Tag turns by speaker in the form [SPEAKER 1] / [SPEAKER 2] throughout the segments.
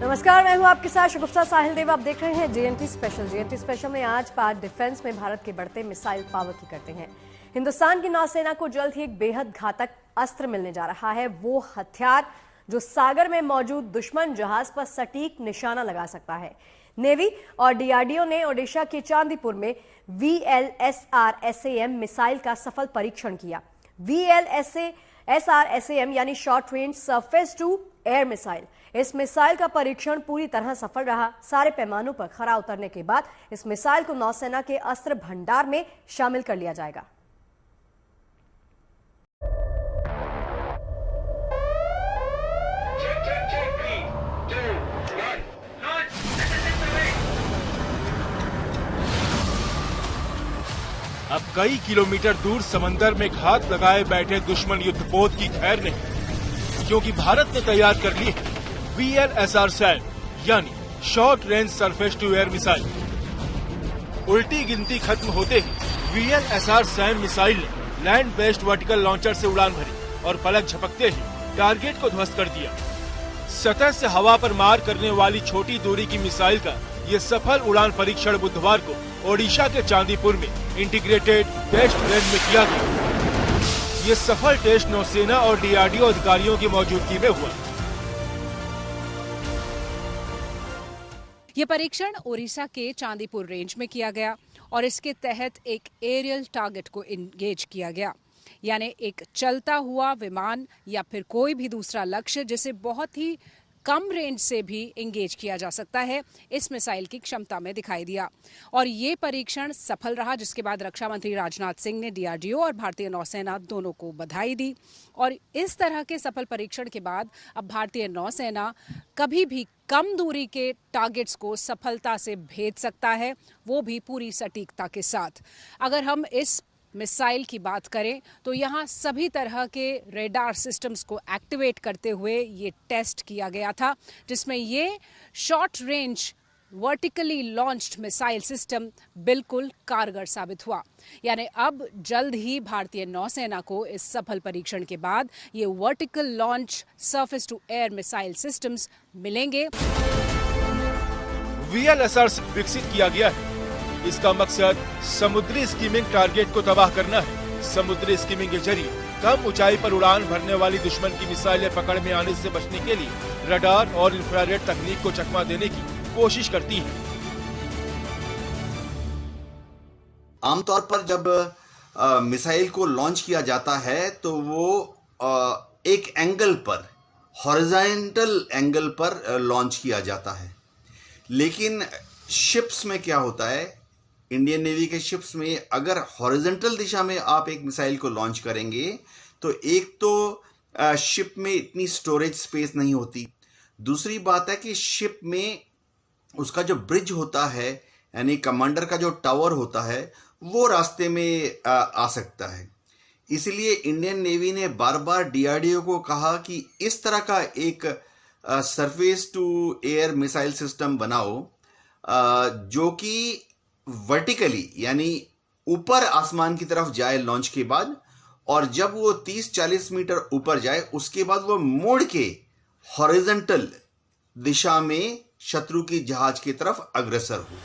[SPEAKER 1] नमस्कार, मैं हूं आपके साथ शगुफ्ता साहिल देव। आप देख रहे हैं जेएनटी स्पेशल। जेएनटी स्पेशल में आज बात डिफेंस में भारत के बढ़ते मिसाइल पावर की करते हैं। हिंदुस्तान की नौसेना को जल्द ही एक बेहद घातक अस्त्र मिलने जा रहा है, वो हथियार जो सागर में मौजूद दुश्मन जहाज पर सटीक निशाना लगा सकता है। नेवी और डीआरडीओ ने ओडिशा के चांदीपुर में VLSR-SAM मिसाइल का सफल परीक्षण किया। VLSR-SAM यानी short range surface to air missile. इस मिसाइल का परीक्षण पूरी तरह सफल रहा। सारे पैमानों पर खरा उतरने के बाद इस मिसाइल को नौसेना के अस्त्र भंडार में शामिल कर लिया जाएगा।
[SPEAKER 2] अब कई किलोमीटर दूर समंदर में घात लगाए बैठे दुश्मन युद्धपोत की खैर नहीं, क्योंकि भारत ने तैयार कर ली है VLSR-SAM यानी short range surface to air missile. उल्टी गिनती खत्म होते ही VLSR-SAM मिसाइल ने लैंड बेस्ड वर्टिकल लॉन्चर से उड़ान भरी और पलक झपकते ही टारगेट को ध्वस्त कर दिया। सतह से हवा पर मार करने वाली छोटी दूरी की मिसाइल का ये सफल उड़ान परीक्षण बुधवार को ओडिशा के चांदीपुर में इंटीग्रेटेड टेस्ट रेंज में किया गया। ये सफल टेस्ट नौसेना और डीआरडीओ अधिकारियों की मौजूदगी में हुआ।
[SPEAKER 3] ये परीक्षण ओडिशा के चांदीपुर रेंज में किया गया और इसके तहत एक एरियल टारगेट को इंगेज किया गया, यानी एक चलता हुआ विमान या फिर कोई भी दूसरा लक्ष्य जिसे बहुत ही कम रेंज से भी इंगेज किया जा सकता है। इस मिसाइल की क्षमता में दिखाई दिया और ये परीक्षण सफल रहा, जिसके बाद रक्षा मंत्री राजनाथ सिंह ने डीआरडीओ और भारतीय नौसेना दोनों को बधाई दी। और इस तरह के सफल परीक्षण के बाद अब भारतीय नौसेना कभी भी कम दूरी के टारगेट्स को सफलता से भेद सकता है, वो भी पूरी सटीकता के साथ। अगर हम इस मिसाइल की बात करें तो यहाँ सभी तरह के रेडार सिस्टम्स को एक्टिवेट करते हुए ये टेस्ट किया गया था, जिसमें ये short range vertically launched missile system बिल्कुल कारगर साबित हुआ। यानी अब जल्द ही भारतीय नौसेना को इस सफल परीक्षण के बाद ये vertical launch surface to air missile systems मिलेंगे।
[SPEAKER 2] VLSR विकसित किया गया है। इसका मकसद समुद्री स्कीमिंग टारगेट को तबाह करना है। समुद्री स्कीमिंग के जरिए कम ऊंचाई पर उड़ान भरने वाली दुश्मन की मिसाइलें पकड़ में आने से बचने के लिए रडार और इंफ्रारेड तकनीक को चकमा देने की कोशिश करती है।
[SPEAKER 4] आमतौर पर जब मिसाइल को लॉन्च किया जाता है तो वो एक एंगल पर, हॉरिजॉन्टल एंगल पर लॉन्च किया जाता है। लेकिन शिप्स में क्या होता है, इंडियन नेवी के शिप्स में अगर हॉरिजॉन्टल दिशा में आप एक मिसाइल को लॉन्च करेंगे तो एक तो शिप में इतनी स्टोरेज स्पेस नहीं होती, दूसरी बात है कि शिप में उसका जो ब्रिज होता है, यानी कमांडर का जो टावर होता है, वो रास्ते में आ सकता है। इसलिए इंडियन नेवी ने बार बार डीआरडीओ को कहा कि इस तरह का एक surface to air missile system बनाओ जो कि वर्टिकली यानी ऊपर आसमान की तरफ जाए लॉन्च के बाद, और जब वो 30-40 मीटर ऊपर जाए उसके बाद वो मोड़ के हॉरिजॉन्टल दिशा में शत्रु की जहाज की तरफ अग्रसर हो।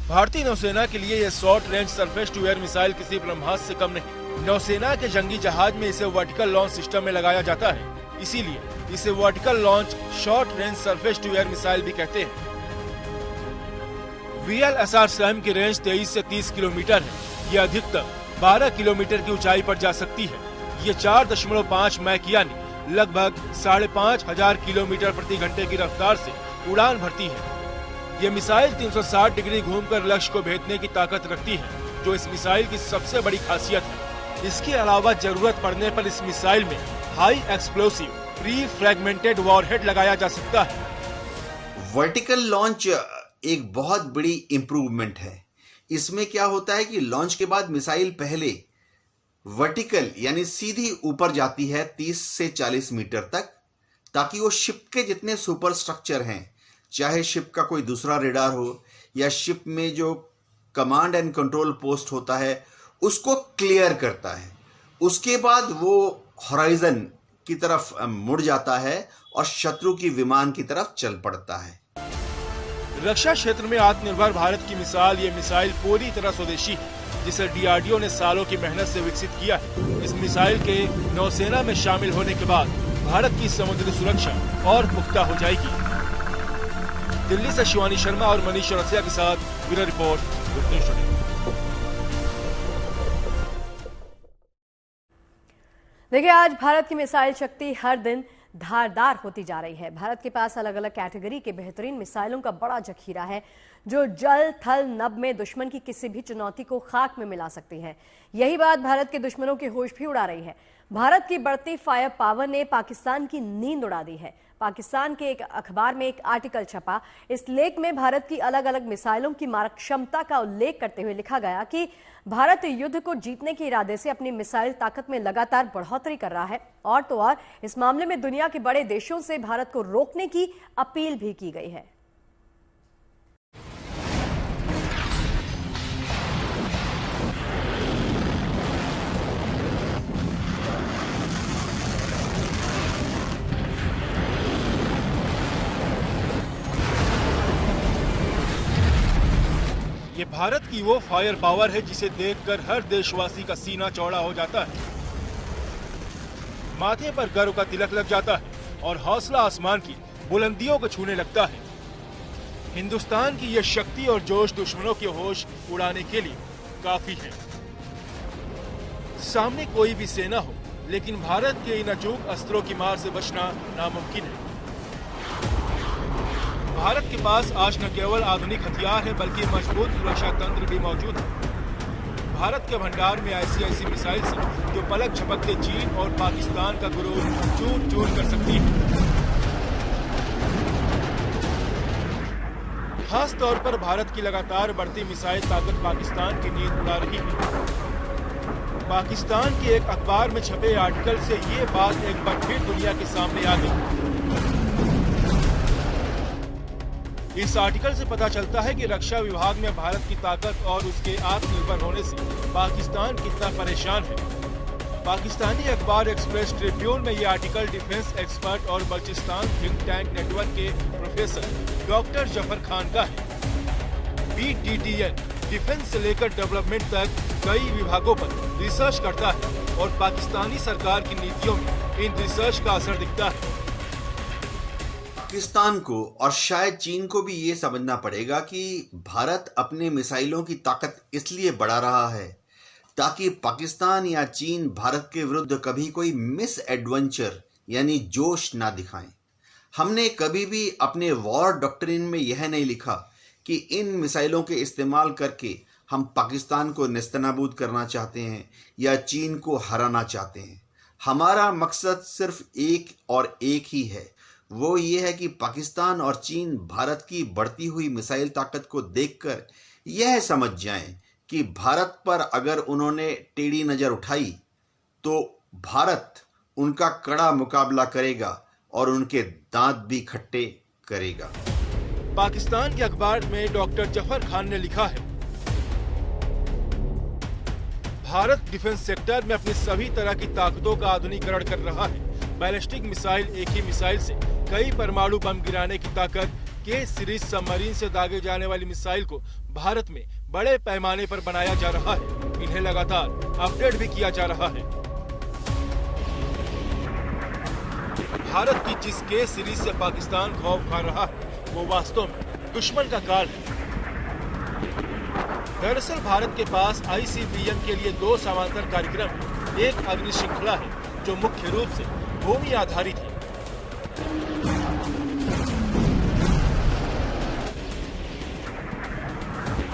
[SPEAKER 2] भारतीय नौसेना के लिए यह short range surface to air missile किसी ब्रह्मास्त्र से कम नहीं। नौसेना के जंगी जहाज में इसे वर्टिकल लॉन्च सिस्टम में लगाया जाता है, इसीलिए इसे vertical launch short range surface to air missile भी कहते हैं। VLSR-SAM की रेंज 23 से 30 किलोमीटर है। ये अधिकतम 12 किलोमीटर की ऊंचाई पर जा सकती है। ये 4.5 मैक यानी लगभग 5,500 किलोमीटर प्रति घंटे की रफ्तार से उड़ान भरती है। ये मिसाइल 360 डिग्री घूमकर लक्ष्य को भेदने की ताकत रखती है, जो इस मिसाइल की सबसे बड़ी खासियत है। इसके अलावा जरूरत पड़ने पर इस मिसाइल में high explosive pre fragmented warhead लगाया जा सकता है।
[SPEAKER 4] वर्टिकल लॉन्च एक बहुत बड़ी इंप्रूवमेंट है। इसमें क्या होता है कि लॉन्च के बाद मिसाइल पहले वर्टिकल यानी सीधी ऊपर जाती है 30 से 40 मीटर तक, ताकि वो शिप के जितने सुपर स्ट्रक्चर हैं, चाहे शिप का कोई दूसरा रेडार हो या शिप में जो कमांड एंड कंट्रोल पोस्ट होता है, उसको क्लियर करता है। उसके बाद वो हॉराइजन की तरफ मुड़ जाता है और शत्रु की विमान की तरफ चल पड़ता है।
[SPEAKER 2] रक्षा क्षेत्र में आत्मनिर्भर भारत की मिसाल ये मिसाइल पूरी तरह स्वदेशी है, जिसे डीआरडीओ ने सालों की मेहनत से विकसित किया है। इस मिसाइल के नौसेना में शामिल होने के बाद भारत की समुद्री सुरक्षा और पुख्ता हो जाएगी। दिल्ली से शिवानी शर्मा और मनीष चौरसिया के साथ bureau report, good news today.
[SPEAKER 1] देखिए, आज भारत की मिसाइल शक्ति हर दिन धारदार होती जा रही है। भारत के पास अलग अलग कैटेगरी के बेहतरीन मिसाइलों का बड़ा जखीरा है, जो जल थल नभ में दुश्मन की किसी भी चुनौती को खाक में मिला सकती है। यही बात भारत के दुश्मनों के होश भी उड़ा रही है। भारत की बढ़ती फायर पावर ने पाकिस्तान की नींद उड़ा दी है। पाकिस्तान के एक अखबार में एक आर्टिकल छपा। इस लेख में भारत की अलग अलग मिसाइलों की मारक क्षमता का उल्लेख करते हुए लिखा गया कि भारत युद्ध को जीतने के इरादे से अपनी मिसाइल ताकत में लगातार बढ़ोतरी कर रहा है, और तो और इस मामले में दुनिया के बड़े देशों से भारत को रोकने की अपील भी की गई है।
[SPEAKER 2] ये भारत की वो फायर पावर है जिसे देखकर हर देशवासी का सीना चौड़ा हो जाता है, माथे पर गर्व का तिलक लग जाता है और हौसला आसमान की बुलंदियों को छूने लगता है। हिंदुस्तान की ये शक्ति और जोश दुश्मनों के होश उड़ाने के लिए काफी है। सामने कोई भी सेना हो, लेकिन भारत के इन अचूक अस्त्रों की मार से बचना नामुमकिन है। भारत के पास आज न केवल आधुनिक हथियार है, बल्कि मजबूत सुरक्षा तंत्र भी मौजूद है। भारत के भंडार में ऐसी मिसाइल है जो पलक झपकते चीन और पाकिस्तान का गुरूर चूर चूर कर सकती है। खास तौर पर भारत की लगातार बढ़ती मिसाइल ताकत पाकिस्तान की नींद उड़ा रही है। पाकिस्तान के एक अखबार में छपे आर्टिकल से ये बात एक बार फिर दुनिया के सामने आ गई। इस आर्टिकल से पता चलता है कि रक्षा विभाग में भारत की ताकत और उसके आत्मनिर्भर होने से पाकिस्तान कितना परेशान है। पाकिस्तानी अखबार एक्सप्रेस ट्रिब्यून में ये आर्टिकल डिफेंस एक्सपर्ट और बलूचिस्तान थिंक टैंक नेटवर्क के प्रोफेसर डॉक्टर जफर खान का है। BTTN डिफेंस से लेकर डेवलपमेंट तक कई विभागों पर रिसर्च करता है और पाकिस्तानी सरकार की नीतियों में इन रिसर्च का असर दिखता है।
[SPEAKER 4] पाकिस्तान को और शायद चीन को भी ये समझना पड़ेगा कि भारत अपने मिसाइलों की ताकत इसलिए बढ़ा रहा है ताकि पाकिस्तान या चीन भारत के विरुद्ध कभी कोई मिस एडवेंचर यानी जोश ना दिखाएं। हमने कभी भी अपने वॉर डॉक्ट्रिन में यह नहीं लिखा कि इन मिसाइलों के इस्तेमाल करके हम पाकिस्तान को नेस्तनाबूद करना चाहते हैं या चीन को हराना चाहते हैं। हमारा मकसद सिर्फ एक और एक ही है, वो ये है कि पाकिस्तान और चीन भारत की बढ़ती हुई मिसाइल ताकत को देखकर यह समझ जाएं कि भारत पर अगर उन्होंने टेढ़ी नजर उठाई तो भारत उनका कड़ा मुकाबला करेगा और उनके दांत भी खट्टे करेगा।
[SPEAKER 2] पाकिस्तान के अखबार में डॉक्टर जफर खान ने लिखा है, भारत डिफेंस सेक्टर में अपनी सभी तरह की ताकतों का आधुनिकीकरण कर रहा है। बैलिस्टिक मिसाइल, एक ही मिसाइल से कई परमाणु बम गिराने की ताकत, के सीरीज सबमरीन से दागे जाने वाली मिसाइल को भारत में बड़े पैमाने पर बनाया जा रहा है। इन्हें लगातार अपडेट भी किया जा रहा है। भारत की जिस के सीरीज से पाकिस्तान खौफ खा रहा है वो वास्तव में दुश्मन का काल है। दरअसल भारत के पास ICBM के लिए 2 समांतर कार्यक्रम है। एक अग्नि श्रृंखला है जो मुख्य रूप से भूमि आधारित है।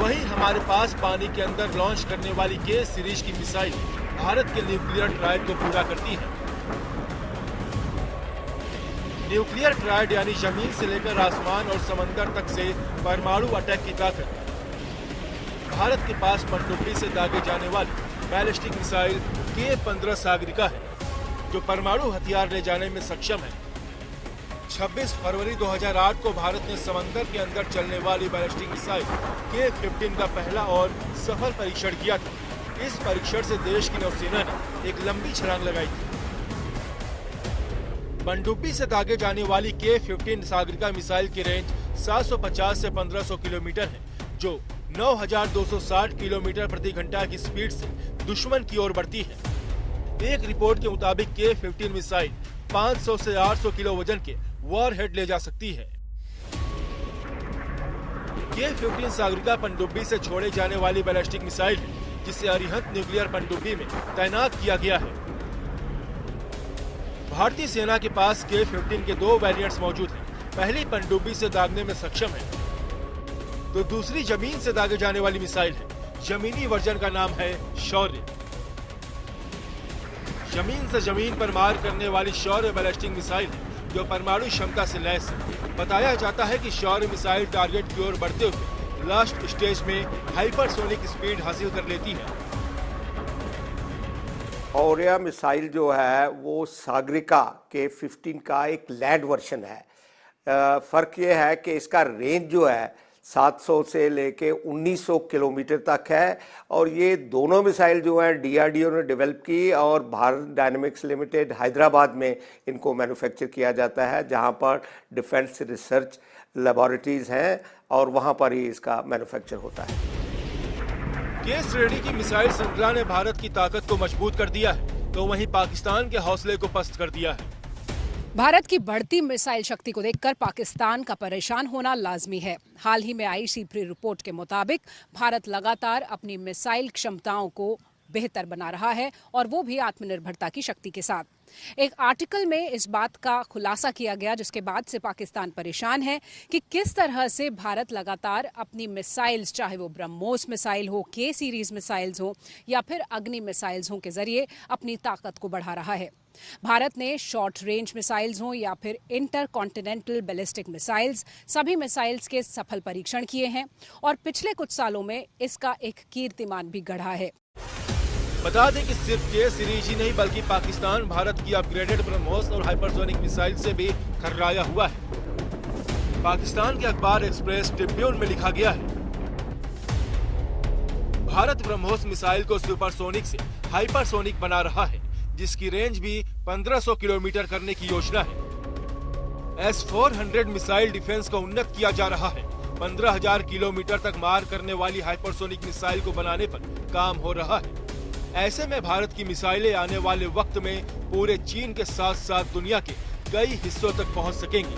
[SPEAKER 2] वहीं हमारे पास पानी के अंदर लॉन्च करने वाली के सीरीज की मिसाइल भारत के न्यूक्लियर ट्रायड को पूरा करती है। न्यूक्लियर ट्रायड यानी जमीन से लेकर आसमान और समंदर तक से परमाणु अटैक की ताकत। भारत के पास पनडुब्बी से दागे जाने वाली बैलिस्टिक मिसाइल K-15 सागरिका है जो परमाणु हथियार ले जाने में सक्षम है। 26 फरवरी 2008 को भारत ने समंदर के अंदर चलने वाली बैलिस्टिक मिसाइल K-15 का पहला और सफल परीक्षण किया था। इस परीक्षण से देश की नौसेना ने एक लंबी छलांग लगाई थी। पनडुब्बी से दागे जाने वाली K-15 सागरिका मिसाइल की रेंज 750 से 1500 किलोमीटर है, जो 9260 किलोमीटर प्रति घंटा की स्पीड से दुश्मन की ओर बढ़ती है। एक रिपोर्ट के मुताबिक K-15 मिसाइल 500 से 800 किलो वजन के वॉरहेड ले जा सकती है। K-15 सागरिका पनडुब्बी से छोड़े जाने वाली बैलिस्टिक मिसाइल है, जिसे अरिहंत न्यूक्लियर पनडुब्बी में तैनात किया गया है। भारतीय सेना के पास K-15 के 2 वेरिएंट्स मौजूद हैं। पहली पनडुब्बी से दागने में सक्षम है, तो दूसरी जमीन से दागे जाने वाली मिसाइल है। जमीनी वर्जन का नाम है शौर्य। जमीन से जमीन पर मार करने वाली शौर्य बैलिस्टिक मिसाइल है, जो परमाणु क्षमता से लैस है। बताया जाता है कि शौर्य मिसाइल टारगेट की ओर बढ़ते हुए लास्ट स्टेज में हाइपरसोनिक स्पीड हासिल कर लेती है।
[SPEAKER 5] शौर्य मिसाइल जो है वो सागरिका K-15 का एक लैंड वर्जन है। फर्क ये है कि इसका रेंज जो है 700 से लेके 1900 किलोमीटर तक है, और ये दोनों मिसाइल जो हैं DRDO ने डेवलप की और भारत डायनेमिक्स लिमिटेड हैदराबाद में इनको मैन्युफैक्चर किया जाता है, जहां पर डिफेंस रिसर्च लेबोरेटरीज हैं और वहां पर ही इसका मैन्युफैक्चर होता है।
[SPEAKER 2] K श्रेणी की मिसाइल श्रृंखला ने भारत की ताकत को मजबूत कर दिया है, तो वहीं पाकिस्तान के हौसले को पस्त कर दिया है।
[SPEAKER 3] भारत की बढ़ती मिसाइल शक्ति को देखकर पाकिस्तान का परेशान होना लाजमी है। हाल ही में आई सीप्री रिपोर्ट के मुताबिक भारत लगातार अपनी मिसाइल क्षमताओं को बेहतर बना रहा है, और वो भी आत्मनिर्भरता की शक्ति के साथ। एक आर्टिकल में इस बात का खुलासा किया गया, जिसके बाद से पाकिस्तान परेशान है कि किस तरह से भारत लगातार अपनी मिसाइल्स, चाहे वो ब्रह्मोस मिसाइल हो, K सीरीज मिसाइल्स हो या फिर अग्नि मिसाइल्स हो, के जरिए अपनी ताकत को बढ़ा रहा है। भारत ने शॉर्ट रेंज मिसाइल्स हो या फिर इंटर कॉन्टिनेंटल बैलिस्टिक मिसाइल्स, सभी मिसाइल्स के सफल परीक्षण किए हैं, और पिछले कुछ सालों में इसका एक कीर्तिमान भी गढ़ा है।
[SPEAKER 2] बता दें कि सिर्फ K सीरीज ही नहीं, बल्कि पाकिस्तान भारत की अपग्रेडेड ब्रह्मोस और हाइपरसोनिक मिसाइल से भी खर्राया हुआ है। पाकिस्तान के अखबार एक्सप्रेस ट्रिब्यून में लिखा गया है, भारत ब्रह्मोस मिसाइल को सुपरसोनिक से हाइपरसोनिक बना रहा है, जिसकी रेंज भी 1500 किलोमीटर करने की योजना है। S-400 मिसाइल डिफेंस को उन्नत किया जा रहा है। 15,000 किलोमीटर तक मार करने वाली हाइपरसोनिक मिसाइल को बनाने पर काम हो रहा है। ऐसे में भारत की मिसाइलें आने वाले वक्त में पूरे चीन के साथ साथ दुनिया के कई हिस्सों तक पहुंच सकेंगी।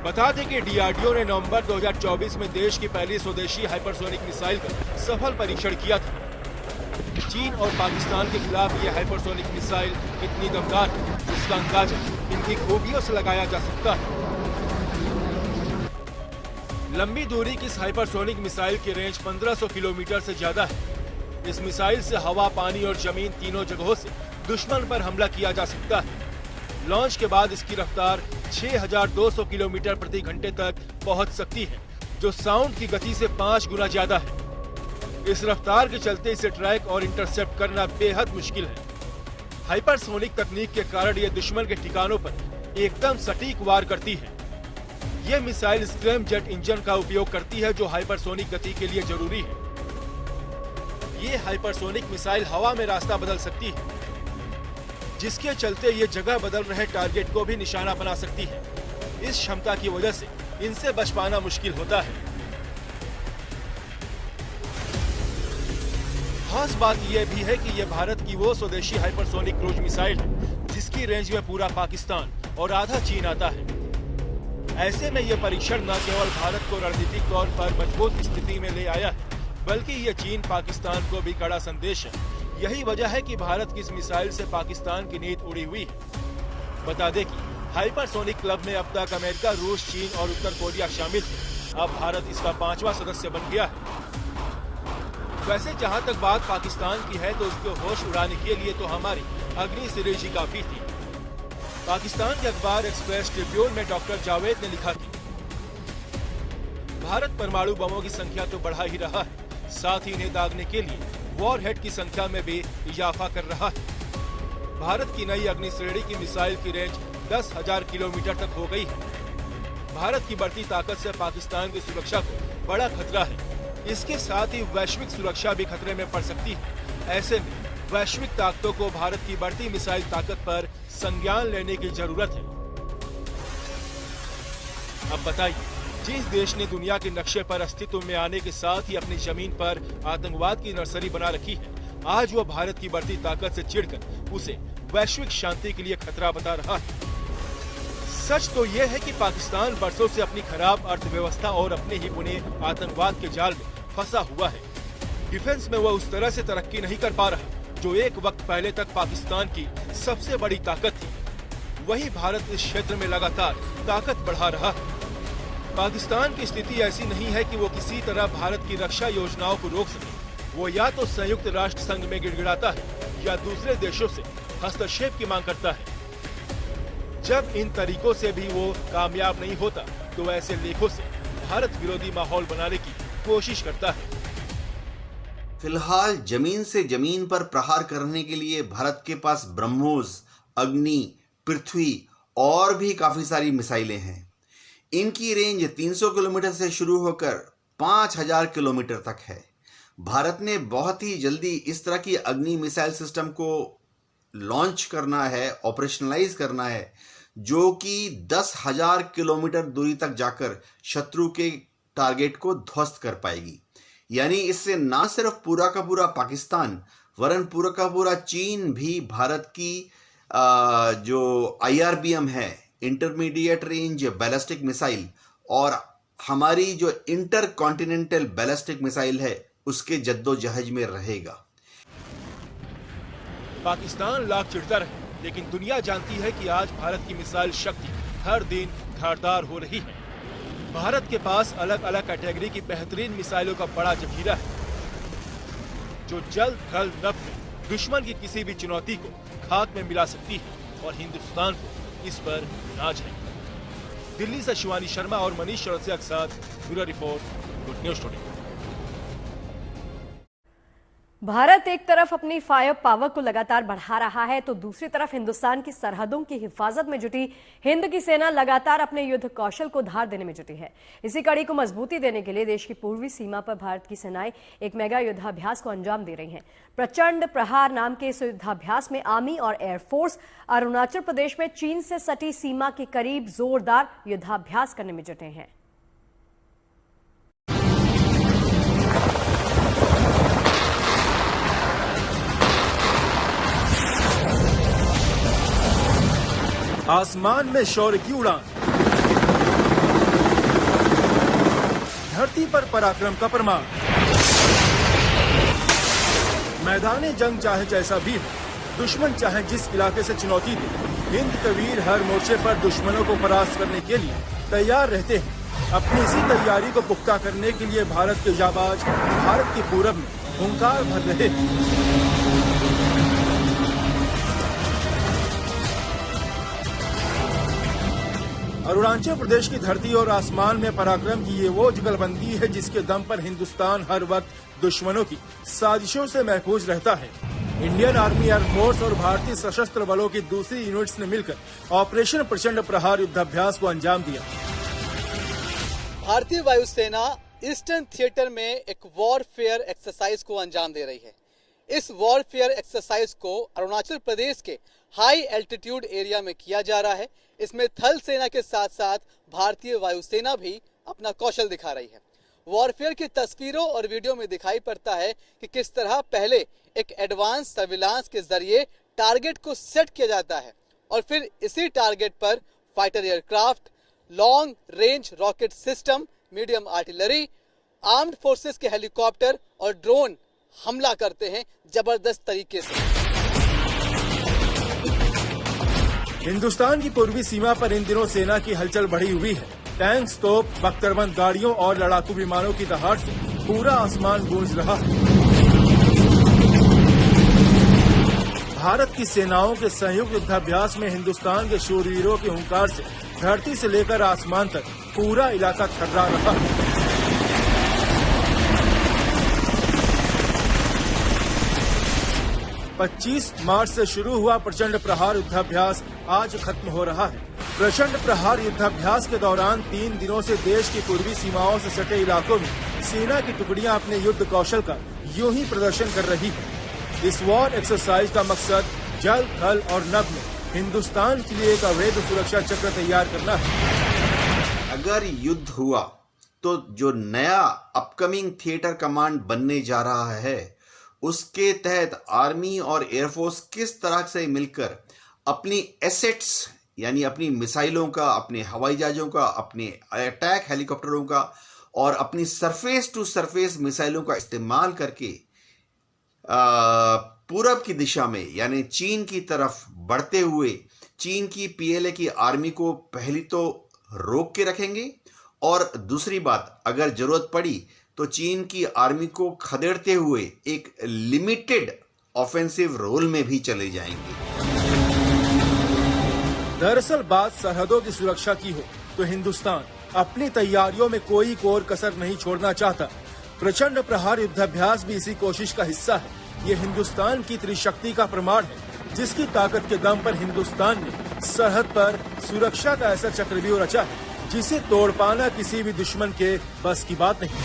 [SPEAKER 2] बता दें कि DRDO ने नवंबर 2024 में देश की पहली स्वदेशी हाइपरसोनिक मिसाइल का सफल परीक्षण किया था। चीन और पाकिस्तान के खिलाफ ये हाइपरसोनिक मिसाइल इतनी दमदार है, जिसका अंदाजा इनकी खूबियों से लगाया जा सकता है। लंबी दूरी की इस हाइपरसोनिक मिसाइल की रेंज 1500 किलोमीटर से ज्यादा है। इस मिसाइल से हवा, पानी और जमीन तीनों जगहों से दुश्मन पर हमला किया जा सकता है। लॉन्च के बाद इसकी रफ्तार 6200 किलोमीटर प्रति घंटे तक पहुंच सकती है, जो साउंड की गति से 5 गुना ज्यादा है। इस रफ्तार के चलते इसे ट्रैक और इंटरसेप्ट करना बेहद मुश्किल है। हाइपरसोनिक तकनीक के कारण ये दुश्मन के ठिकानों पर एकदम सटीक वार करती है। ये मिसाइल स्क्रैम जेट इंजन का उपयोग करती है, जो हाइपरसोनिक गति के लिए जरूरी है। ये हाइपरसोनिक मिसाइल हवा में रास्ता बदल सकती है, जिसके चलते ये जगह बदल रहे टारगेट को भी निशाना बना सकती है। इस क्षमता की वजह से इनसे बच पाना मुश्किल होता है। खास बात यह भी है कि यह भारत की वो स्वदेशी हाइपरसोनिक क्रूज मिसाइल है, जिसकी रेंज में पूरा पाकिस्तान और आधा चीन आता है। ऐसे में यह परीक्षण न केवल भारत को रणनीतिक तौर पर मजबूत स्थिति में ले आया है, बल्कि ये चीन पाकिस्तान को भी कड़ा संदेश है। यही वजह है कि भारत की इस मिसाइल से पाकिस्तान की नींद उड़ी हुई है। बता दें कि हाइपरसोनिक क्लब में अब तक अमेरिका, रूस, चीन और उत्तर कोरिया शामिल है। अब भारत इसका 5वां सदस्य बन गया है। वैसे जहां तक बात पाकिस्तान की है, तो उसके होश उड़ाने के लिए तो हमारी अग्नि सीरीज ही काफी थी। पाकिस्तान के अखबार एक्सप्रेस ट्रिब्यून में डॉक्टर जावेद ने लिखा कि भारत परमाणु बमों की संख्या तो बढ़ा ही रहा है, साथ ही इन्हें दागने के लिए वॉरहेड की संख्या में भी इजाफा कर रहा है। भारत की नई अग्नि श्रेणी की मिसाइल की रेंज 10,000 किलोमीटर तक हो गई है। भारत की बढ़ती ताकत से पाकिस्तान की सुरक्षा को बड़ा खतरा है। इसके साथ ही वैश्विक सुरक्षा भी खतरे में पड़ सकती है। ऐसे में वैश्विक ताकतों को भारत की बढ़ती मिसाइल ताकत पर संज्ञान लेने की जरूरत है। अब बताइए, जिस देश ने दुनिया के नक्शे पर अस्तित्व में आने के साथ ही अपनी जमीन पर आतंकवाद की नर्सरी बना रखी है, आज वो भारत की बढ़ती ताकत से चिढ़कर उसे वैश्विक शांति के लिए खतरा बता रहा है। सच तो यह है कि पाकिस्तान बरसों से अपनी खराब अर्थव्यवस्था और अपने ही बुने आतंकवाद के जाल में फंसा हुआ है। डिफेंस में वह उस तरह से तरक्की नहीं कर पा रहा जो एक वक्त पहले तक पाकिस्तान की सबसे बड़ी ताकत थी। वहीं भारत इस क्षेत्र में लगातार ताकत बढ़ा रहा है। पाकिस्तान की स्थिति ऐसी नहीं है कि वो किसी तरह भारत की रक्षा योजनाओं को रोक सके। वो या तो संयुक्त राष्ट्र संघ में गिड़गिड़ाता है या दूसरे देशों से हस्तक्षेप की मांग करता है। जब इन तरीकों से भी वो कामयाब नहीं होता तो ऐसे लेखों से भारत विरोधी माहौल बनाने की कोशिश करता है।
[SPEAKER 4] फिलहाल जमीन से जमीन पर प्रहार करने के लिए भारत के पास ब्रह्मोस, अग्नि, पृथ्वी और भी काफी सारी मिसाइलें हैं। इनकी रेंज 300 किलोमीटर से शुरू होकर 5000 किलोमीटर तक है। भारत ने बहुत ही जल्दी इस तरह की अग्नि मिसाइल सिस्टम को लॉन्च करना है, ऑपरेशनलाइज करना है, जो कि 10,000 किलोमीटर दूरी तक जाकर शत्रु के टारगेट को ध्वस्त कर पाएगी। यानी इससे ना सिर्फ पूरा का पूरा पाकिस्तान वरन पूरा का पूरा चीन भी भारत की जो IRBM है, इंटरमीडिएट रेंज बैलिस्टिक मिसाइल, और हमारी जो इंटर कॉन्टिनेंटल बैलिस्टिक मिसाइल है उसके जद्दोजहद में रहेगा।
[SPEAKER 2] पाकिस्तान लाख चिढ़ता रहे, लेकिन दुनिया जानती है कि आज भारत की मिसाइल शक्ति हर दिन धारदार हो रही है। भारत के पास अलग अलग कैटेगरी की बेहतरीन मिसाइलों का बड़ा जखीरा है, जो जल्द थल नभ में दुश्मन की किसी भी चुनौती को खाक में मिला सकती है और हिंदुस्तान को इस पर नाज है। दिल्ली से शिवानी शर्मा और मनीष चौरसिया के साथ bureau report, good news today.
[SPEAKER 1] Bharat एक तरफ अपनी फायर पावर को लगातार बढ़ा रहा है तो दूसरी तरफ हिंदुस्तान की सरहदों की हिफाजत में जुटी हिंद की सेना लगातार अपने युद्ध कौशल को धार देने में जुटी है। इसी कड़ी को मजबूती देने के लिए देश की पूर्वी सीमा पर भारत की सेनाएं एक मेगा युद्धाभ्यास को अंजाम दे रही हैं। प्रचंड प्रहार नाम के इस युद्धाभ्यास में आर्मी और एयरफोर्स अरुणाचल प्रदेश में चीन से सटी सीमा के करीब जोरदार युद्धाभ्यास करने में जुटे हैं।
[SPEAKER 2] आसमान में शौर्य की उड़ान, धरती पर पराक्रम का प्रमाण। मैदाने जंग चाहे जैसा भी हो, दुश्मन चाहे जिस इलाके से चुनौती दे, हिंद के वीर हर मोर्चे पर दुश्मनों को परास्त करने के लिए तैयार रहते हैं। अपनी इसी तैयारी को पुख्ता करने के लिए भारत के जाबाज भारत के पूरब में हुंकार भर रहे हैं। अरुणाचल प्रदेश की धरती और आसमान में पराक्रम की ये वो जुगलबंदी है जिसके दम पर हिंदुस्तान हर वक्त दुश्मनों की साजिशों से महफूज रहता है। इंडियन आर्मी, एयरफोर्स और भारतीय सशस्त्र बलों की दूसरी यूनिट्स ने मिलकर ऑपरेशन प्रचंड प्रहार युद्धाभ्यास को अंजाम दिया।
[SPEAKER 6] भारतीय वायुसेना ईस्टर्न थिएटर में एक वॉरफेयर एक्सरसाइज को अंजाम दे रही है। इस वॉरफेयर एक्सरसाइज को अरुणाचल प्रदेश के हाई एल्टीट्यूड एरिया में किया जा रहा है। इसमें थल सेना के साथ साथ भारतीय वायुसेना भी अपना कौशल दिखा रही है। वॉरफेयर की तस्वीरों और वीडियो में दिखाई पड़ता है कि किस तरह पहले एक एडवांस सर्विलांस के जरिए टारगेट को सेट किया जाता है और फिर इसी टारगेट पर fighter aircraft, long range rocket system, medium artillery, armed forces के हेलीकॉप्टर और ड्रोन हमला करते हैं जबरदस्त तरीके से।
[SPEAKER 2] हिंदुस्तान की पूर्वी सीमा पर इन दिनों सेना की हलचल बढ़ी हुई है। टैंक्स, तोप, बख्तरबंद गाड़ियों और लड़ाकू विमानों की दहाड़ से पूरा आसमान गूंज रहा है। भारत की सेनाओं के संयुक्त युद्धाभ्यास में हिंदुस्तान के शूरवीरों के हुंकार से धरती से लेकर आसमान तक पूरा इलाका थर्रा रहा है। पच्चीस मार्च से शुरू हुआ प्रचंड प्रहार युद्धाभ्यास आज खत्म हो रहा है। प्रचंड प्रहार युद्धाभ्यास के दौरान 3 दिनों से देश की पूर्वी सीमाओं से सटे इलाकों में सेना की टुकड़ियां अपने युद्ध कौशल का यूं ही प्रदर्शन कर रही है। इस वॉर एक्सरसाइज का मकसद जल, थल और नभ में हिंदुस्तान के लिए एक अवैध सुरक्षा चक्र तैयार करना है।
[SPEAKER 4] अगर युद्ध हुआ तो जो नया अपकमिंग थिएटर कमांड बनने जा रहा है, उसके तहत आर्मी और एयरफोर्स किस तरह से मिलकर अपनी एसेट्स यानी अपनी मिसाइलों का, अपने हवाई जहाजों का, अपने अटैक हेलीकॉप्टरों का और अपनी सरफेस टू सरफेस मिसाइलों का इस्तेमाल करके पूरब की दिशा में यानी चीन की तरफ बढ़ते हुए चीन की पीएलए की आर्मी को पहली तो रोक के रखेंगे और दूसरी बात, अगर जरूरत पड़ी तो चीन की आर्मी को खदेड़ते हुए एक लिमिटेड ऑफेंसिव रोल में भी चले जाएंगे।
[SPEAKER 2] दरअसल बात सरहदों की सुरक्षा की हो तो हिंदुस्तान अपनी तैयारियों में कोई कोर कसर नहीं छोड़ना चाहता। प्रचंड प्रहार युद्धाभ्यास भी इसी कोशिश का हिस्सा है। ये हिंदुस्तान की त्रिशक्ति का प्रमाण है, जिसकी ताकत के दम पर हिंदुस्तान ने सरहद पर सुरक्षा का ऐसा चक्रव्यूह रचा है जिसे तोड़ पाना किसी भी दुश्मन के बस की बात नहीं।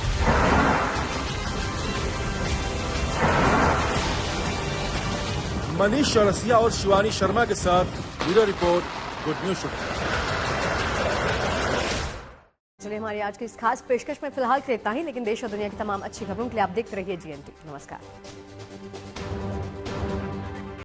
[SPEAKER 2] मनीष चौरसिया और शिवानी शर्मा के साथ ब्यूरो रिपोर्ट, गुड न्यूज शुक्र।
[SPEAKER 1] चलिए हमारी आज की इस खास पेशकश में फिलहाल के इतना ही, लेकिन देश और दुनिया की तमाम अच्छी खबरों के लिए आप देखते रहिए GNT। नमस्कार।